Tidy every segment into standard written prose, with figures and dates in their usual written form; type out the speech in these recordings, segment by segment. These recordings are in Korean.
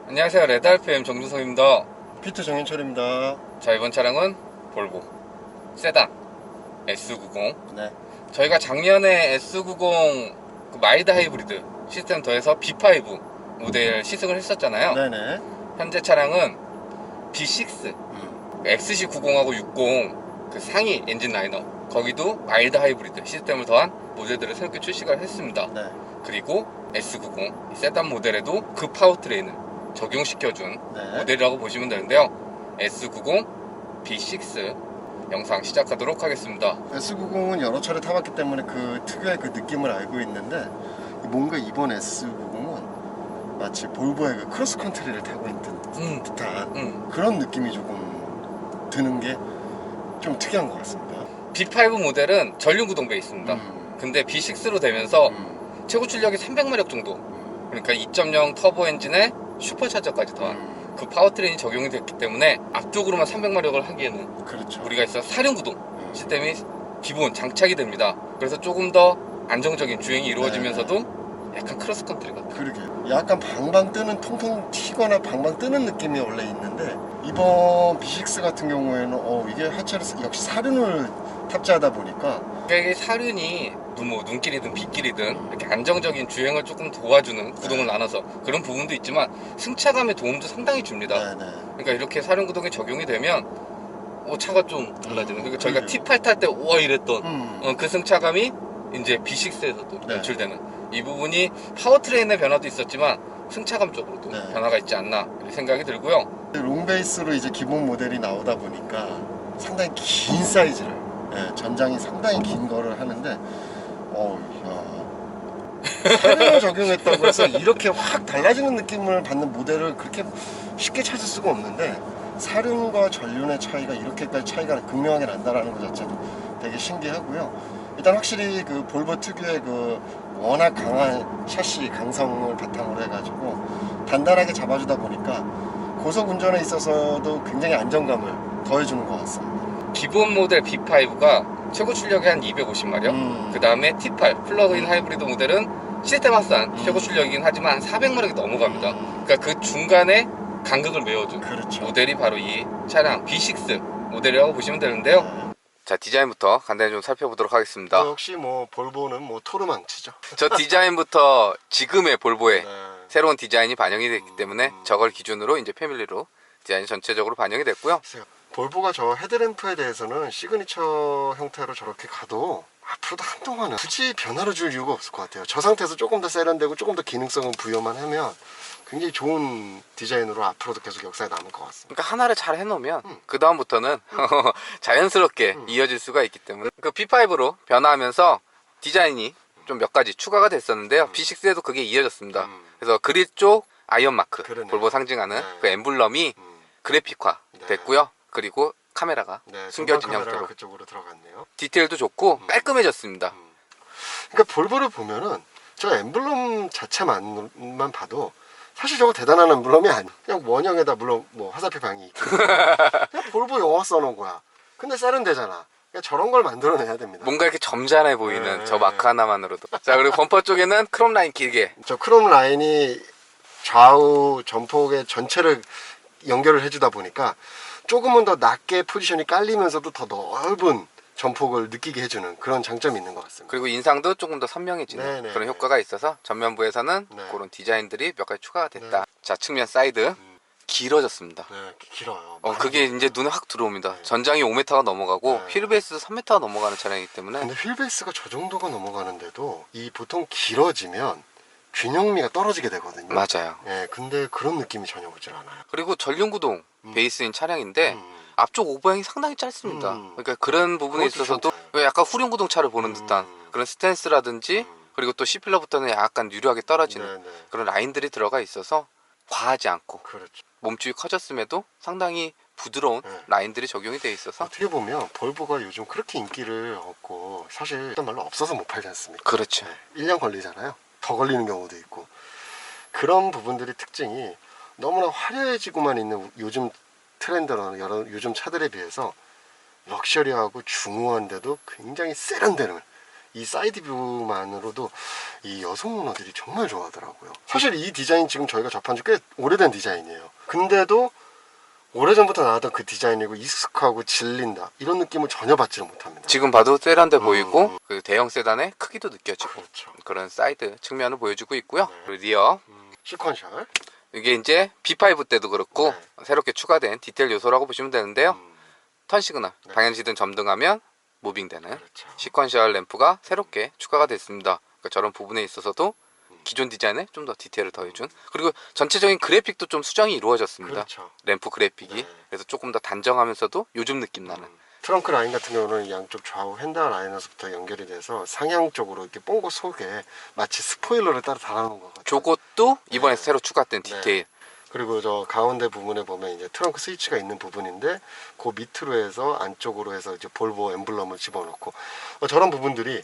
안녕하세요. 레드알프M 정준성입니다. 피트 정현철입니다. 자, 이번 차량은 볼보 세단 S90. 네. 저희가 작년에 S90 그 마일드 하이브리드 시스템 더해서 B5 모델 시승을 했었잖아요. 네네. 현재 차량은 B6 XC90하고 60 그 상위 엔진 라인업, 거기도 마일드 하이브리드 시스템을 더한 모델들을 새롭게 출시를 했습니다. 네. 그리고 S90 세단 모델에도 그 파워트레인을 적용시켜준 네. 모델이라고 보시면 되는데요. S90 B6 영상 시작하도록 하겠습니다. S90은 여러 차례 타봤기 때문에 그 특유의 그 느낌을 알고 있는데, 뭔가 이번 S90은 마치 볼보의 그 크로스컨트리를 타고 있는 듯한 그런 느낌이 조금 드는 게 좀 특이한 것 같습니다. B5 모델은 전륜구동 베이스입니다. 근데 B6로 되면서 최고 출력이 300마력 정도, 그러니까 2.0 터보 엔진에 슈퍼차저까지 더한 그 파워트레인이 적용이 됐기 때문에 앞쪽으로만 300마력을 하기에는 그렇죠. 우리가 있어 사륜구동 시스템이 기본 장착이 됩니다. 그래서 조금 더 안정적인 주행이 이루어지면서도 약간 크로스컨트리 같아요. 그러게 약간 방방 뜨는, 통통 튀거나 방방 뜨는 느낌이 원래 있는데, 이번 B6 같은 경우에는 이게 하체를 역시 사륜을 탑재하다 보니까 이게 사륜이 뭐 눈길이든 빗길이든 이렇게 안정적인 주행을 조금 도와주는 구동을 나눠서 그런 부분도 있지만 승차감의 도움도 상당히 줍니다. 네네. 그러니까 이렇게 사륜 구동이 적용이 되면 차가 좀 달라지는. 그러니까 저희가 그래요. T8 탈 때 우와 이랬던 그 승차감이 이제 B6에서도 네. 연출되는 이 부분이 파워트레인의 변화도 있었지만 승차감 쪽으로도 네. 변화가 있지 않나 이렇게 생각이 들고요. 롱베이스로 이제 기본 모델이 나오다 보니까 상당히 긴 사이즈를, 전장이 상당히 긴 거를 하는데, 사륜을 적용했다고 해서 이렇게 확 달라지는 느낌을 받는 모델을 그렇게 쉽게 찾을 수가 없는데, 사륜과 전륜의 차이가 이렇게까지 차이가 극명하게 난다라는 것 자체도 되게 신기하고요. 일단 확실히 그 볼보 특유의 그 워낙 강한 샤시 강성을 바탕으로 해가지고 단단하게 잡아주다 보니까 고속 운전에 있어서도 굉장히 안정감을 더해주는 것 같습니다. 기본 모델 B5가 최고 출력이 한 250마력, 그 다음에 T8 플러그인 하이브리드 모델은 시스템 합산 최고 출력이긴 하지만 한 400마력이 넘어갑니다. 그러니까 그 중간에 간극을 메워준 그렇죠. 모델이 바로 이 차량 B6 모델이라고 보시면 되는데요. 자, 디자인부터 간단히 좀 살펴보도록 하겠습니다. 역시 뭐 볼보는 뭐 토르망치죠. 저 디자인부터 지금의 볼보의 네. 새로운 디자인이 반영이 됐기 때문에 저걸 기준으로 이제 패밀리로 디자인이 전체적으로 반영이 됐고요. 볼보가 저 헤드램프에 대해서는 시그니처 형태로 저렇게 가도 앞으로도 한동안은 굳이 변화를 줄 이유가 없을 것 같아요. 저 상태에서 조금 더 세련되고 조금 더 기능성을 부여만 하면 굉장히 좋은 디자인으로 앞으로도 계속 역사에 남을 것 같습니다. 그러니까 하나를 잘 해놓으면 그 다음부터는 자연스럽게 이어질 수가 있기 때문에 그 B5로 변화하면서 디자인이 좀 몇 가지 추가가 됐었는데요. B6에도 그게 이어졌습니다. 그래서 그릴 쪽 아이언 마크, 그러네요. 볼보 상징하는 네. 그 엠블럼이 그래픽화 됐고요. 그리고 카메라가 숨겨진 카메라가 형태로 그쪽으로 들어갔네요. 디테일도 좋고 깔끔해졌습니다. 그러니까 볼보를 보면은 저 엠블럼 자체만 봐도 사실 저거 대단한 엠블럼이 아니야. 그냥 원형에다 물론 뭐 화살표 방이 있고 그냥 볼보 영어 써놓은 거야. 근데 세련되잖아. 그러니까 저런 걸 만들어내야 됩니다. 뭔가 이렇게 점잖해 보이는 네. 저 마크 하나만으로도. 자, 그리고 범퍼 쪽에는 크롬 라인 길게. 저 크롬 라인이 좌우 전폭의 전체를 연결을 해주다 보니까 조금은 더 낮게 포지션이 깔리면서도 더 넓은 전폭을 느끼게 해주는 그런 장점이 있는 것 같습니다. 그리고 인상도 조금 더 선명해지는 네네. 그런 효과가 있어서 전면부에서는 네. 그런 디자인들이 몇 가지 추가가 됐다. 네. 자, 측면 사이드 길어졌습니다. 네, 길어요. 그게 이제 눈에 확 들어옵니다. 전장이 5m가 넘어가고 네. 휠베이스도 3m가 넘어가는 차량이기 때문에. 근데 휠베이스가 저 정도가 넘어가는데도 이 보통 길어지면 균형미가 떨어지게 되거든요. 맞아요. 예, 근데 그런 느낌이 전혀 오질 않아요. 그리고 전륜구동 베이스인 차량인데 앞쪽 오버행이 상당히 짧습니다. 그러니까 그런 부분에 그것도 있어서도 좋아요. 약간 후륜구동차를 보는 듯한 그런 스탠스라든지 그리고 또 C필러부터는 약간 유려하게 떨어지는 네네. 그런 라인들이 들어가 있어서 과하지 않고 그렇죠. 몸집이 커졌음에도 상당히 부드러운 네. 라인들이 적용이 되어 있어서. 어떻게 보면 볼보가 요즘 그렇게 인기를 얻고 사실 일단 말로 없어서 못 팔지 않습니까? 그렇죠. 1년 걸리잖아요. 더 걸리는 경우도 있고. 그런 부분들이 특징이 너무나 화려해지고만 있는 요즘 트렌드나 요즘 차들에 비해서 럭셔리하고 중후한데도 굉장히 세련되는 이 사이드 뷰만으로도 이 여성 오너들이 정말 좋아하더라고요. 사실 이 디자인 지금 저희가 접한 지 꽤 오래된 디자인이에요. 근데도 오래전부터 나왔던 그 디자인이고 익숙하고 질린다 이런 느낌을 전혀 받지를 못합니다. 지금 봐도 세단돼 보이고 그 대형 세단의 크기도 느껴지고 그렇죠. 그런 사이드 측면을 보여주고 있고요. 네. 그리고 리어 시퀀셜. 이게 이제 B5 때도 그렇고 네. 새롭게 추가된 디테일 요소라고 보시면 되는데요. 턴 시그널, 네. 방향지등 점등하면 무빙되는 그렇죠. 시퀀셜 램프가 새롭게 추가가 됐습니다. 그러니까 저런 부분에 있어서도 기존 디자인에 좀 더 디테일을 더해준, 그리고 전체적인 그래픽도 좀 수정이 이루어졌습니다. 그렇죠. 램프 그래픽이. 네. 그래서 조금 더 단정하면서도 요즘 느낌 나는. 트렁크 라인 같은 경우는 양쪽 좌우 핸들 라인에서부터 연결이 돼서 상향 쪽으로 이렇게 뽕고 속에 마치 스포일러를 따로 달아놓은 것 같아요. 저것도 이번에 네. 새로 추가된 네. 디테일. 그리고 저 가운데 부분에 보면 이제 트렁크 스위치가 있는 부분인데 그 밑으로 해서 안쪽으로 해서 이제 볼보 엠블럼을 집어넣고 저런 부분들이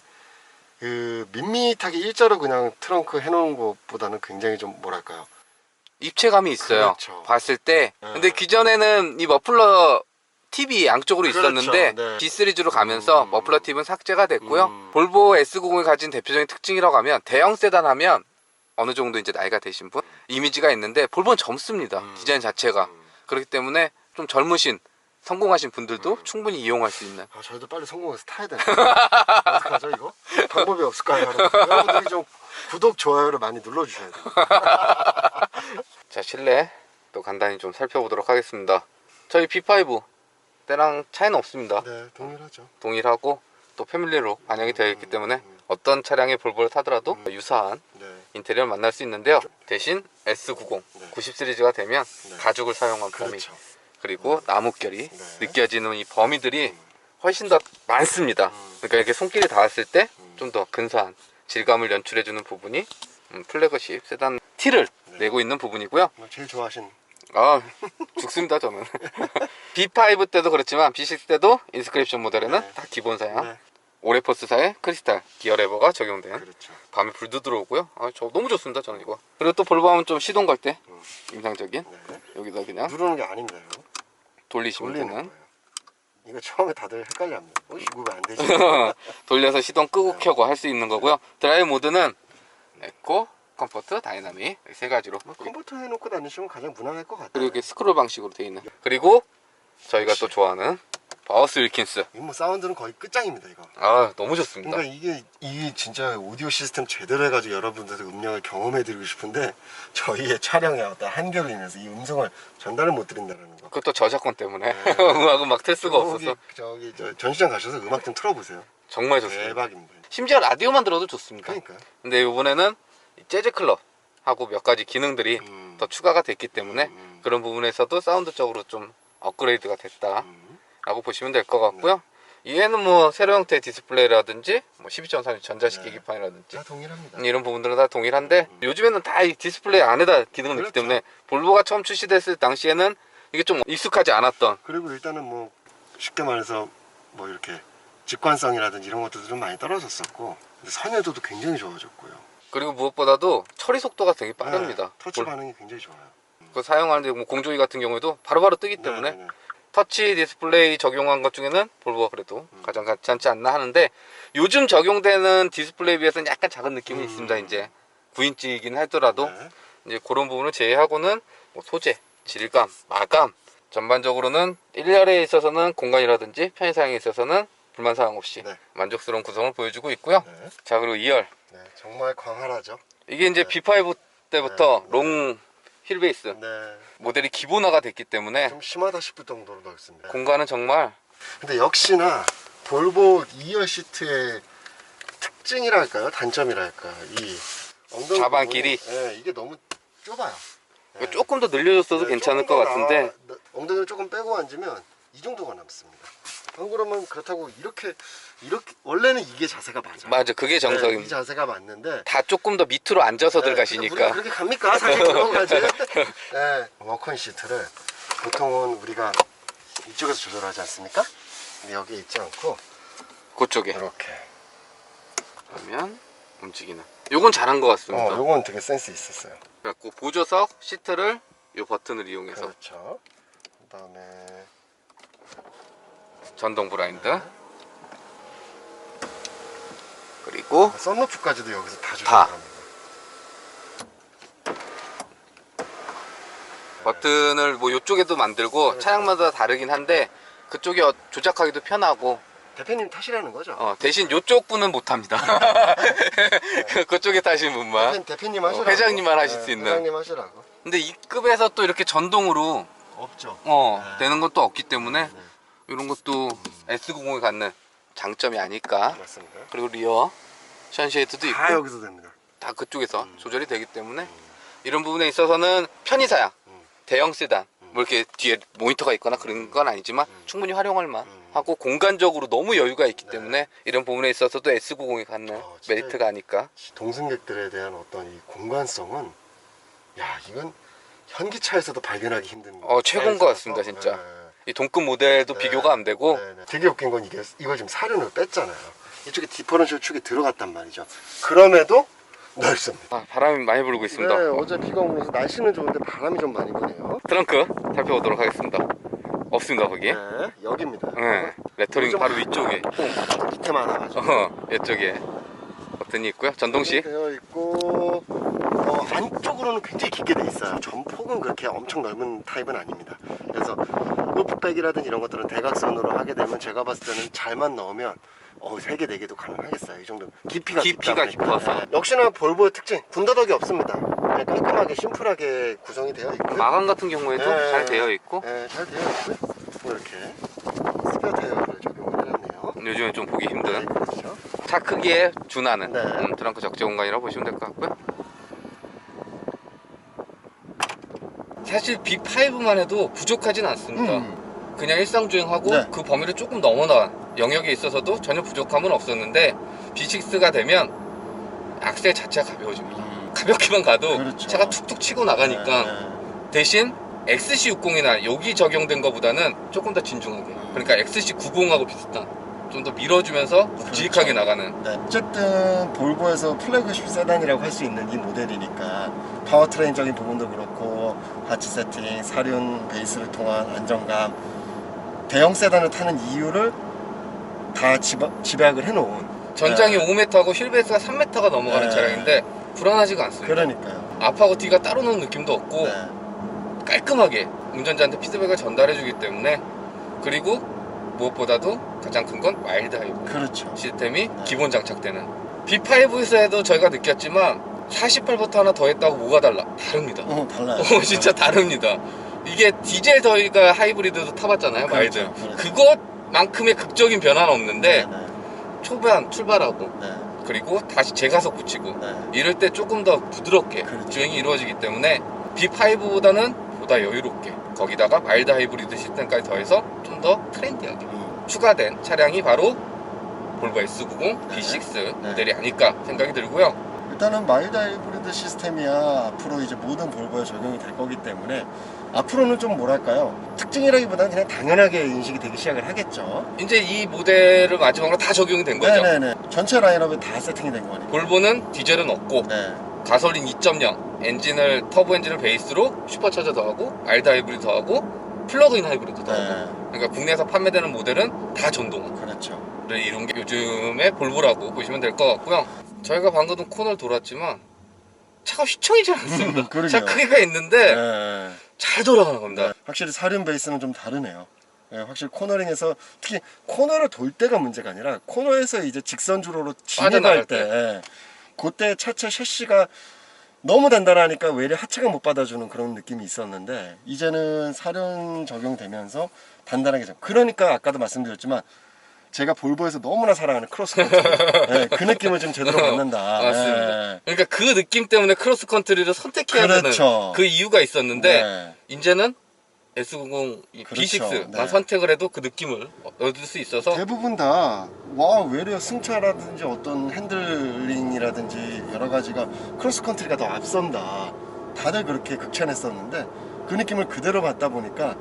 그 밋밋하게 일자로 그냥 트렁크 해놓은 것보다는 굉장히 좀 뭐랄까요. 입체감이 있어요. 그렇죠. 봤을 때. 네. 근데 기존에는 이 머플러 팁이 양쪽으로 그렇죠. 있었는데 네. B 시리즈로 가면서 머플러 팁은 삭제가 됐고요. 볼보 S90을 가진 대표적인 특징이라고 하면 대형 세단 하면 어느 정도 이제 나이가 되신 분 이미지가 있는데 볼보는 젊습니다. 디자인 자체가. 그렇기 때문에 좀 젊으신 성공하신 분들도 충분히 이용할 수 있는. 저희도 빨리 성공해서 타야 되나? 어떡하죠 이거? 방법이 없을까요? 여러분들이 좀 구독, 좋아요를 많이 눌러주셔야 돼요. 자, 실내 또 간단히 좀 살펴보도록 하겠습니다. 저희 B5 때랑 차이는 없습니다. 네, 동일하죠. 동일하고 또 패밀리로 반영이 되어 있기 때문에 어떤 차량의 볼보를 타더라도 유사한 네. 인테리어를 만날 수 있는데요. 대신 S90, 네. 90 시리즈가 되면 네. 가죽을 사용한 범위, 그렇죠. 그리고 나뭇결이 네. 느껴지는 이 범위들이 훨씬 더 많습니다. 그러니까 이렇게 손길이 닿았을 때 좀 더 근사한 질감을 연출해주는 부분이 플래그십 세단 T를 내고 있는 부분이고요. 제일 좋아하신 아, 죽습니다 저는. B5 때도 그렇지만 B6 때도 인스크립션 모델에는 네. 다 기본 사양 네. 오레포스사의 크리스탈 기어 레버가 적용된, 그렇죠. 밤에 불도 들어오고요. 저 너무 좋습니다 저는 이거. 그리고 또 볼보 하면 좀 시동 걸 때 인상적인 네. 여기다 그냥 누르는 게 아닌가요? 돌리시면 돌리는 되는. 거예요. 이거 처음에 다들 헷갈려합니다. 이거 왜 안 되지? 돌려서 시동 끄고 켜고 할 수 있는 거고요. 드라이브 모드는 에코, 컴포트, 다이나믹 세 가지로. 컴포터 해놓고 다니시면 가장 무난할 것 같아요. 그리고 이렇게 스크롤 방식으로 되어 있는. 그리고 저희가 또 좋아하는 바우스 윌킨스. 이거 뭐 사운드는 거의 끝장입니다 이거. 아, 너무 좋습니다. 그러니까 이게 진짜 오디오 시스템 제대로 해가지고 여러분들도 음량을 경험해드리고 싶은데 저희의 촬영의 어떤 한계로 인해서 이 음성을 전달을 못 드린다는 거. 그것도 저작권 때문에 음악은 막 틀 수가 없어서. 저기 전시장 가셔서 음악 좀 틀어보세요. 정말 좋습니다. 대박입니다. 심지어 라디오만 들어도 좋습니다. 그러니까. 근데 이번에는 재즈 클럽하고 몇 가지 기능들이 더 추가가 됐기 때문에 그런 부분에서도 사운드적으로 좀 업그레이드가 됐다라고 보시면 될 것 같고요. 이외에는 뭐 세로 형태 디스플레이라든지 뭐 12.3 전자식 네. 계기판이라든지 다 동일합니다. 이런 부분들은 다 동일한데 요즘에는 다 이 디스플레이 안에다 기능을 넣기 그렇죠. 때문에 볼보가 처음 출시됐을 당시에는 이게 좀 익숙하지 않았던. 그리고 일단은 뭐 쉽게 말해서 뭐 이렇게 직관성이라든지 이런 것들도 좀 많이 떨어졌었고 근데 선여도도 굉장히 좋아졌고요. 그리고 무엇보다도 처리 속도가 되게 빠릅니다. 네, 터치 반응이 굉장히 좋아요. 그 사용하는데 뭐 공조기 같은 경우에도 바로바로 뜨기 때문에 네, 네, 네. 터치 디스플레이 적용한 것 중에는 볼보가 그래도 가장 괜찮지 않나 하는데 요즘 적용되는 디스플레이에 비해서는 약간 작은 느낌이 있습니다. 이제 9인치이긴 하더라도 네. 이제 그런 부분을 제외하고는 뭐 소재, 질감, 마감 전반적으로는 1열에 있어서는 공간이라든지 편의 사용에 있어서는 불만 사항 없이 네. 만족스러운 구성을 보여주고 있고요. 네. 자, 그리고 2열 네, 정말 광활하죠. 이게 이제 B5 때부터 네. 롱 휠베이스 네, 모델이 기본화가 됐기 때문에 좀 심하다 싶을 정도로 넓습니다. 공간은 정말 근데 역시나 볼보 2열 시트의 특징이랄까요? 단점이랄까? 이 엉덩이 자반 부분이- 길이. 네, 이게 너무 좁아요. 네. 조금 더 늘려줬어도 네, 괜찮을 조금 것 더 같은데 엉덩이를 조금 빼고 앉으면 이 정도가 남습니다. 안 그러면 그렇다고 이렇게 원래는 이게 자세가 맞아. 맞아, 그게 네, 이 정석입니다. 자세가 맞는데 다 조금 더 밑으로 앉아서 네, 우리가 들어가시니까 그렇게 갑니까? 사실 그런 거지. 네, 워커인 시트를 보통은 우리가 이쪽에서 조절하지 않습니까? 근데 여기 있지 않고 그쪽에 이렇게. 그러면 움직이는 요건 잘한 것 같습니다. 요건 되게 센스 있었어요. 그래갖고 보조석 시트를 요 버튼을 이용해서 그렇죠. 그다음에 전동 블라인드 그리고 썬루프까지도 여기서 다 다. 조절합니다. 버튼을 뭐 이쪽에도 만들고 그렇죠. 차량마다 다르긴 한데 그쪽이 조작하기도 편하고 대표님 타시라는 거죠? 대신 이쪽 분은 못합니다. 그쪽에 타신 분만 대표님 하시라고. 회장님만 하실 수 있는. 회장님 하시라고. 근데 이 급에서 또 이렇게 전동으로 없죠. 되는 건 또 없기 때문에 네. 이런 것도 S90에 갖는 장점이 아닐까. 맞습니다. 그리고 리어 션쉐이드도 있고 다 여기서 됩니다. 다 그쪽에서 조절이 되기 때문에 이런 부분에 있어서는 편의사양, 대형 세단 뭐 이렇게 뒤에 모니터가 있거나 그런 건 아니지만 충분히 활용할 만 하고 공간적으로 너무 여유가 있기 때문에 이런 부분에 있어서도 S90이 갖는 진짜 메리트가 아닐까. 동승객들에 대한 어떤 이 공간성은 이건 현기차에서도 발견하기 힘든 최고인 것 같습니다, 진짜. 이 동급 모델도 비교가 안 되고. 되게 웃긴 건 이걸 지금 사륜을 뺐잖아요. 이쪽에 디퍼런셜 축이 들어갔단 말이죠. 그럼에도 넓습니다. 바람이 많이 불고 있습니다. 네, 어제 비가 오고 그래서 날씨는 좋은데 바람이 좀 많이 부네요. 트렁크 살펴보도록 하겠습니다. 없습니다, 거기. 네, 여기입니다. 레터링 요즘 바로 위쪽에. 밑에만 하나가지고. 이쪽에 버튼이 있고요. 전동식. 되어 있고 안쪽으로는 굉장히 깊게 돼 있어요. 전폭은 그렇게 엄청 넓은 타입은 아닙니다. 그래서 루프백이라든 이런 것들은 대각선으로 하게 되면 제가 봤을 때는 잘만 넣으면 3개, 4개도 가능하겠어요. 이 정도 깊이가 깊어서. 역시나 볼보의 특징, 군더더기 없습니다. 깔끔하게 심플하게 구성이 되어 있고요. 마감 같은 경우에도 잘 되어 있고. 네, 잘 되어 있고요. 이렇게 스페어 타이어를 적용을 해놨네요. 요즘에 좀 보기 힘든 네, 그렇죠. 차 크기에 준하는 네. 트렁크 적재 공간이라고 보시면 될 것 같고요. 사실 B5만 해도 부족하진 않습니다. 그냥 일상주행하고 네. 그 범위를 조금 넘어나간 영역에 있어서도 전혀 부족함은 없었는데 B6가 되면 악셀 자체가 가벼워집니다. 가볍게만 가도 그렇죠. 차가 툭툭 치고 나가니까 대신 XC60이나 여기 적용된 것보다는 조금 더 진중하게, 그러니까 XC90하고 비슷한 좀 더 밀어주면서 묵직하게 나가는. 네. 어쨌든 볼보에서 플래그십 세단이라고 할 수 있는 이 모델이니까 파워트레인적인 부분도 그렇고 하치 세팅, 사륜 베이스를 통한 안정감, 대형 세단을 타는 이유를 다 집약을 해놓은. 전장이 네. 5m하고 휠베이스가 3m가 넘어가는 네. 차량인데 불안하지가 않습니다. 그러니까요. 앞하고 뒤가 따로 노는 느낌도 없고 네. 깔끔하게 운전자한테 피드백을 전달해주기 때문에, 그리고 무엇보다도 가장 큰 건 마일드 하이브리드 그렇죠. 시스템이 네. 기본 장착되는. B5에서도 저희가 느꼈지만 48V 하나 더 했다고 뭐가 달라? 다릅니다. 달라요. 진짜 다릅니다. 이게 디젤 저희가 하이브리드도 타봤잖아요. 그렇죠, 마일드. 그렇죠. 그것만큼의 극적인 변화는 없는데 네. 초반 출발하고 네. 그리고 다시 재가속 붙이고 네. 이럴 때 조금 더 부드럽게 그렇죠. 주행이 이루어지기 때문에 B5보다는 보다 여유롭게, 거기다가 마일드 하이브리드 시스템까지 더해서 좀 더 트렌디하게 추가된 차량이 바로 볼보 S90 B6 모델이 아닐까 생각이 들고요. 일단은 마일드 하이브리드 시스템이야 앞으로 이제 모든 볼보에 적용이 될 거기 때문에 앞으로는 좀 뭐랄까요, 특징이라기보다는 그냥 당연하게 인식이 되기 시작을 하겠죠. 이제 이 모델을 마지막으로 다 적용이 된 거죠. 네네네. 전체 라인업에 다 세팅이 된 거니까. 볼보는 디젤은 없고 네. 가솔린 2.0 터보 엔진을 베이스로 슈퍼차저 더하고 마일드 하이브리드 더하고 플러그인 하이브리드 더하고. 네. 그러니까 국내에서 판매되는 모델은 다 전동화를 그렇죠. 이룬 게 요즘의 볼보라고 보시면 될 것 같고요. 저희가 방금은 코너를 돌았지만 차가 휘청이지 않습니다. 그러게요. 차 크기가 있는데 네. 잘 돌아가는 겁니다. 확실히 사륜 베이스는 좀 다르네요. 네, 확실히 코너링에서 특히 코너를 돌 때가 문제가 아니라 코너에서 이제 직선 주로로 빠져나갈 진입할 때 그때 차체 셰시가 너무 단단하니까 외래 하체가 못 받아주는 그런 느낌이 있었는데 이제는 사륜 적용되면서 단단하게 그러니까 아까도 말씀드렸지만 제가 볼보에서 너무나 사랑하는 크로스컨트리 네, 그 느낌을 좀 제대로 받는다. 맞습니다. 네. 그러니까 그 느낌 때문에 크로스컨트리를 선택해야 그렇죠. 되는 그 이유가 있었는데 네. 이제는 S90 그렇죠. B6만 네. 선택을 해도 그 느낌을 얻을 수 있어서 대부분 다 외려 승차라든지 어떤 핸들링이라든지 여러 가지가 크로스컨트리가 더 앞선다. 다들 그렇게 극찬했었는데 그 느낌을 그대로 받다 보니까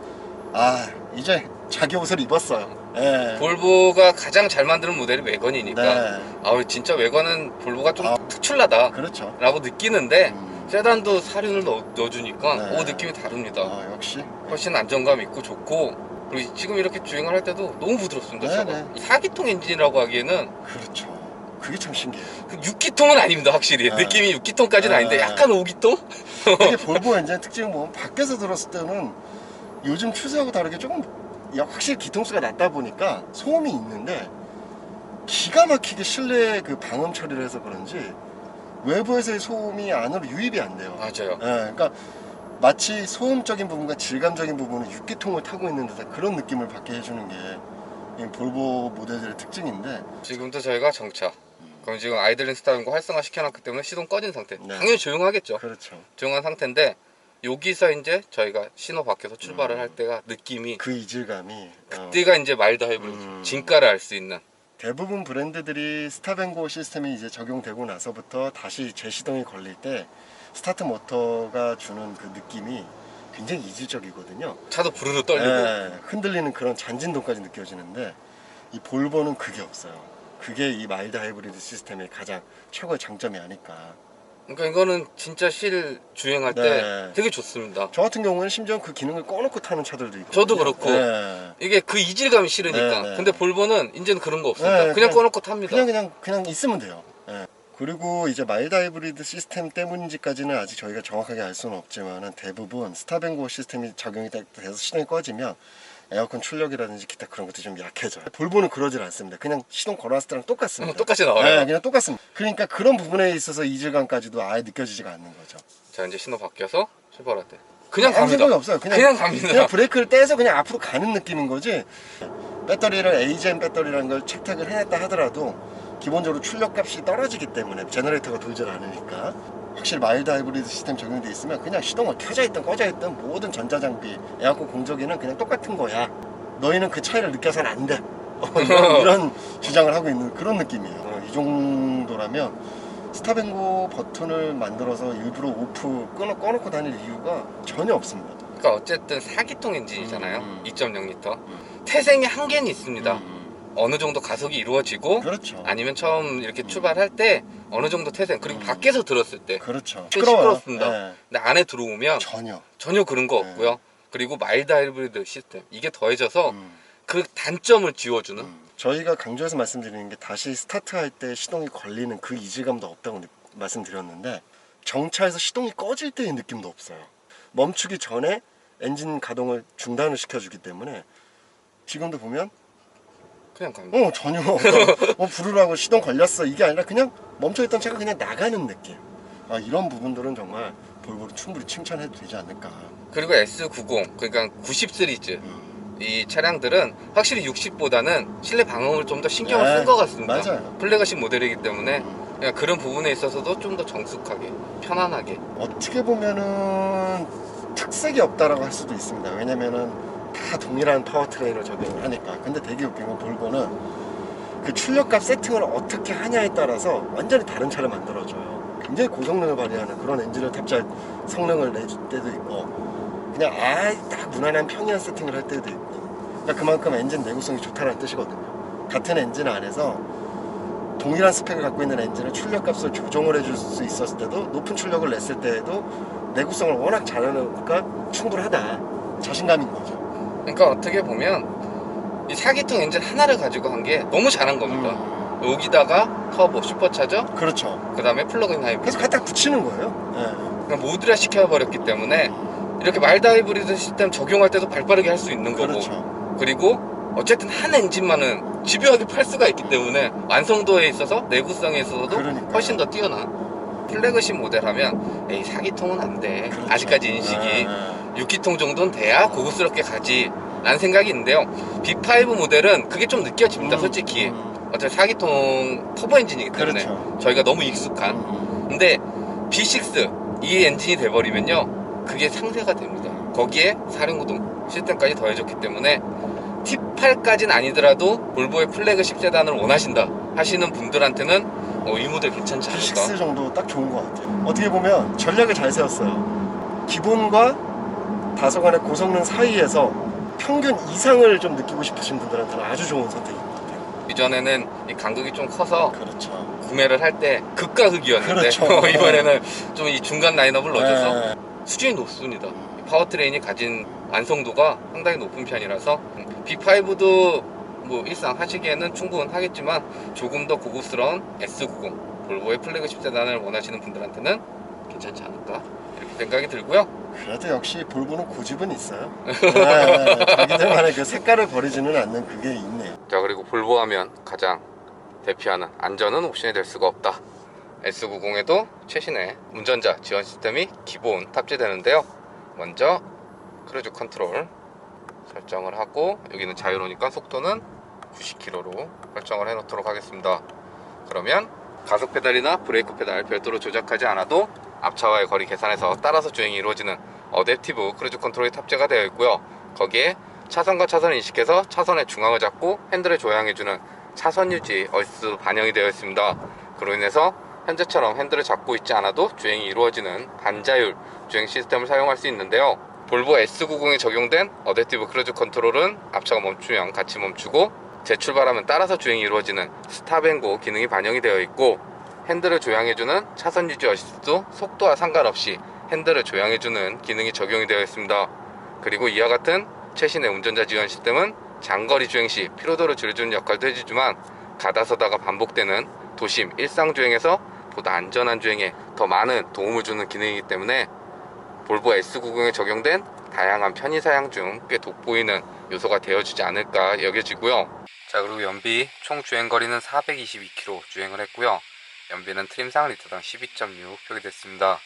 이제 자기 옷을 입었어요. 예. 볼보가 가장 잘 만드는 모델이 외건이니까 네. 진짜 외건은 볼보가 좀 특출나다 그렇죠. 라고 느끼는데 세단도 사륜을 넣어주니까 네. 느낌이 다릅니다. 역시. 훨씬 안정감 있고 좋고, 그리고 지금 이렇게 주행을 할 때도 너무 부드럽습니다. 네, 차가. 네. 4기통 엔진이라고 하기에는 그렇죠. 그게 참 신기해요. 6기통은 아닙니다, 확실히. 아. 느낌이 6기통까지는 아. 아닌데 약간 5기통? 이게 볼보 엔진 특징은 보면 밖에서 들었을 때는 요즘 추세하고 다르게 조금 확실히 기통수가 낮다 보니까 소음이 있는데 기가 막히게 실내 그 방음 처리를 해서 그런지 외부에서의 소음이 안으로 유입이 안 돼요. 맞아요. 그러니까 마치 소음적인 부분과 질감적인 부분은 6기통을 타고 있는 듯한 그런 느낌을 받게 해주는 게 이 볼보 모델들의 특징인데 지금도 저희가 정차. 그럼 지금 아이들링 스타일과 활성화 시켜놨기 때문에 시동 꺼진 상태. 네. 당연히 조용하겠죠. 그렇죠. 조용한 상태인데 여기서 이제 저희가 신호 밖에서 출발을 할 때가 느낌이 그 이질감이 그때가 이제 마일드 하이브리드 진가를 알 수 있는. 대부분 브랜드들이 스탑앤고 시스템이 이제 적용되고 나서부터 다시 재시동이 걸릴 때 스타트 모터가 주는 그 느낌이 굉장히 이질적이거든요. 차도 부르르 떨리고. 흔들리는 그런 잔진동까지 느껴지는데 이 볼보는 그게 없어요. 그게 이 마일드 하이브리드 시스템의 가장 최고의 장점이 아닐까. 그러니까 이거는 진짜 실 주행할 네. 때 되게 좋습니다. 저 같은 경우는 심지어 그 기능을 꺼놓고 타는 차들도 있고. 저도 그렇고. 네. 이게 그 이질감이 싫으니까. 네, 네. 근데 볼보는 이제는 그런 거 없습니다. 네, 그냥 꺼놓고 탑니다. 그냥 있으면 돼요. 그리고 이제 마일드 하이브리드 시스템 때문인지까지는 아직 저희가 정확하게 알 수는 없지만 대부분 스탑앤고 시스템이 적용이 돼서 시동이 꺼지면 에어컨 출력이라든지 기타 그런 것도 좀 약해져요. 볼보는 그러질 않습니다. 그냥 시동 걸어놨을 때랑 똑같습니다. 똑같이 나와요. 그냥 똑같습니다. 그러니까 그런 부분에 있어서 이질감까지도 아예 느껴지지가 않는 거죠. 자, 이제 신호 바뀌어서 출발할 때 그냥 아무 갑니다. 생각이 없어요. 그냥 갑니다. 그냥 브레이크를 떼서 그냥 앞으로 가는 느낌인 거지. 배터리를 AGM 배터리라는 걸 채택을 해냈다 하더라도 기본적으로 출력값이 떨어지기 때문에 제너레이터가 돌질 않으니까 확실히 마일드 하이브리드 시스템 적용돼 있으면 그냥 시동을 켜져 있든 꺼져 있든 모든 전자장비 에어컨 공조기는 그냥 똑같은 거야. 너희는 그 차이를 느껴서는 안 돼. 이런 주장을 하고 있는 그런 느낌이에요. 이 정도라면 스탑앤고 버튼을 만들어서 일부러 오프 꺼놓고 다닐 이유가 전혀 없습니다. 그러니까 어쨌든 4기통 엔진이잖아요. 2.0L. 태생의 한계는 있습니다. 어느 정도 가속이 이루어지고 그렇죠. 아니면 처음 이렇게 출발할 때 어느 정도 태생 그리고 밖에서 들었을 때 그렇죠. 시끄럽습니다. 네. 근데 안에 들어오면 전혀 그런 거 없고요. 그리고 마일드 하이브리드 시스템 이게 더해져서 그 단점을 지워주는. 저희가 강조해서 말씀드리는 게 다시 스타트할 때 시동이 걸리는 그 이질감도 없다고 말씀드렸는데 정차에서 시동이 꺼질 때의 느낌도 없어요. 멈추기 전에 엔진 가동을 중단을 시켜주기 때문에 지금도 보면 그냥 갑니다. 전혀 부르라고 시동 걸렸어 이게 아니라 그냥 멈춰있던 차가 그냥 나가는 느낌. 이런 부분들은 정말 볼보를 충분히 칭찬해도 되지 않을까. 그리고 S90 그러니까 90 시리즈 이 차량들은 확실히 60보다는 실내 방음을 좀 더 신경을 쓴 것 같습니다. 맞아요. 플래그십 모델이기 때문에 그냥 그런 부분에 있어서도 좀 더 정숙하게 편안하게. 어떻게 보면은 특색이 없다라고 할 수도 있습니다. 왜냐면은 다 동일한 파워트레인을 적용을 하니까. 근데 되게 웃긴 건 볼보는 그 출력값 세팅을 어떻게 하냐에 따라서 완전히 다른 차를 만들어줘요. 굉장히 고성능을 발휘하는 그런 엔진을 탑재할 성능을 내줄 때도 있고 그냥 아예 딱 무난한 평이한 세팅을 할 때도 있고 그러니까 그만큼 엔진 내구성이 좋다는 뜻이거든요. 같은 엔진 안에서 동일한 스펙을 갖고 있는 엔진을 출력값을 조정을 해줄 수 있었을 때도 높은 출력을 냈을 때에도 내구성을 워낙 잘하니까 충분하다. 자신감인 거죠. 그러니까 어떻게 보면 이 4기통 엔진 하나를 가지고 한 게 너무 잘한 겁니다. 여기다가 터보, 슈퍼차저, 그렇죠. 그 다음에 플러그인 하이브리드. 그래서 갖다 붙이는 거예요. 그냥 모듈화 시켜버렸기 때문에 이렇게 마일드 하이브리드 시스템 적용할 때도 발빠르게 할 수 있는 거고. 그렇죠. 그리고 어쨌든 한 엔진만은 집요하게 팔 수가 있기 때문에 완성도에 있어서 내구성에 있어서도 그러니까요. 훨씬 더 뛰어난 플래그십 모델 하면 에이 4기통은 안 돼. 그렇죠. 아직까지 인식이 6기통 정도는 돼야 고급스럽게 가지 라는 생각이 있는데요. B5 모델은 그게 좀 느껴집니다. 솔직히 어차피 4기통 터보 엔진이기 때문에 그렇죠. 저희가 너무 익숙한. 근데 B6 이 엔진이 돼버리면요 그게 상쇄가 됩니다. 거기에 사륜구동 시스템까지 더해졌기 때문에 T8까지는 아니더라도 볼보의 플래그십 세단을 원하신다 하시는 분들한테는 이 모델 괜찮지 않을까. B6 정도 딱 좋은 것 같아요. 어떻게 보면 전략을 잘 세웠어요. 기본과 다소간의 고성능 사이에서 평균 이상을 좀 느끼고 싶으신 분들한테는 아주 좋은 선택인 것 같아요. 이전에는 이 간극이 좀 커서 그렇죠. 구매를 할 때 극과 극이었는데 그렇죠. 이번에는 좀 이 중간 라인업을 넣어줘서 네. 수준이 높습니다. 파워트레인이 가진 완성도가 상당히 높은 편이라서 B5도 뭐 일상 하시기에는 충분하겠지만 조금 더 고급스러운 S90 볼보의 플래그십 세단을 원하시는 분들한테는 괜찮지 않을까 이렇게 생각이 들고요. 그래도 역시 볼보는 고집은 있어요. 네, 자기들만의 그 색깔을 버리지는 않는 그게 있네요. 자, 그리고 볼보 하면 가장 대표하는 안전은 옵션이 될 수가 없다. S90에도 최신의 운전자 지원 시스템이 기본 탑재되는데요. 먼저 크루즈 컨트롤 설정을 하고, 여기는 자유로니까 속도는 90km로 설정을 해 놓도록 하겠습니다. 그러면 가속 페달이나 브레이크 페달 별도로 조작하지 않아도 앞차와의 거리 계산에서 따라서 주행이 이루어지는 어댑티브 크루즈 컨트롤이 탑재가 되어 있고요. 거기에 차선과 차선을 인식해서 차선의 중앙을 잡고 핸들을 조향해주는 차선 유지 어시스트도 반영이 되어 있습니다. 그로 인해서 현재처럼 핸들을 잡고 있지 않아도 주행이 이루어지는 반자율 주행 시스템을 사용할 수 있는데요. 볼보 S90에 적용된 어댑티브 크루즈 컨트롤은 앞차가 멈추면 같이 멈추고, 재출발하면 따라서 주행이 이루어지는 스탑앤고 기능이 반영이 되어 있고, 핸들을 조향해주는 차선 유지 어시스트도 속도와 상관없이 핸들을 조향해주는 기능이 적용이 되어 있습니다. 그리고 이와 같은 최신의 운전자 지원 시스템은 장거리 주행 시 피로도를 줄여주는 역할도 해주지만, 가다서다가 반복되는 도심 일상 주행에서 보다 안전한 주행에 더 많은 도움을 주는 기능이기 때문에 볼보 S90에 적용된 다양한 편의 사양 중 꽤 돋보이는 요소가 되어주지 않을까 여겨지고요. 자, 그리고 연비 총 주행거리는 422km 주행을 했고요. 연비는 트림상 리터당 12.6 표기됐습니다.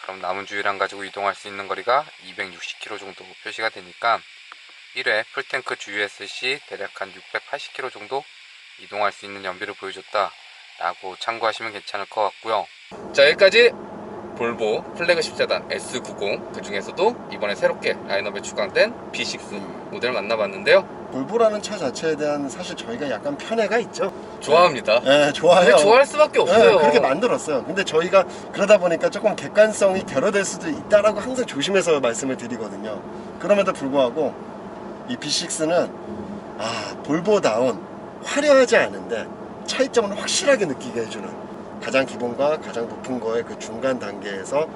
그럼 남은 주유량 가지고 이동할 수 있는 거리가 260km 정도 표시가 되니까 1회 풀탱크 주유했을 시 대략 한 680km 정도 이동할 수 있는 연비를 보여줬다 라고 참고하시면 괜찮을 것 같고요. 자, 여기까지 볼보 플래그십 세단 S90, 그 중에서도 이번에 새롭게 라인업에 추가된 B6 모델을 만나봤는데요. 볼보라는 차 자체에 대한 사실 저희가 약간 편애가 있죠. 좋아합니다. 네, 좋아해요. 근데 좋아할 수밖에 없어요. 네, 그렇게 만들었어요. 근데 저희가 그러다 보니까 조금 객관성이 결여될 수도 있다라고 항상 조심해서 말씀을 드리거든요. 그럼에도 불구하고 이 B6는 볼보다운 화려하지 않은데 차이점을 확실하게 느끼게 해주는, 가장 기본과 가장 높은 거의 그 중간 단계에서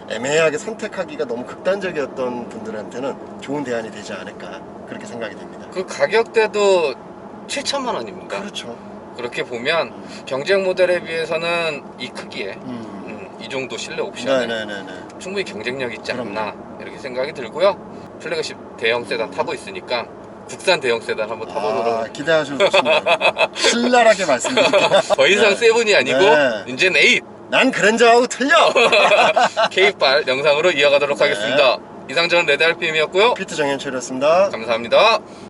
애매하게 선택하기가 너무 극단적이었던 분들한테는 좋은 대안이 되지 않을까 그렇게 생각이 됩니다. 그 가격대도 7천만 원입니다. 그렇죠. 그렇게 보면 경쟁 모델에 비해서는 이 크기에 이 정도 실내 옵션에 네네네네. 충분히 경쟁력 있지 않나 이렇게 생각이 들고요. 플래그십 대형 세단 타고 있으니까 국산 대형 세단 한번 타보도록. 기대하셔도 좋습니다. 신랄하게 말씀드립니다. 더 이상 네. 세븐이 아니고 네. 이제는 8 난 그랜저하고 틀려. K8 영상으로 이어가도록 네. 하겠습니다. 이상 저는 레드 RPM이었고요. 피트 정현철이었습니다. 감사합니다.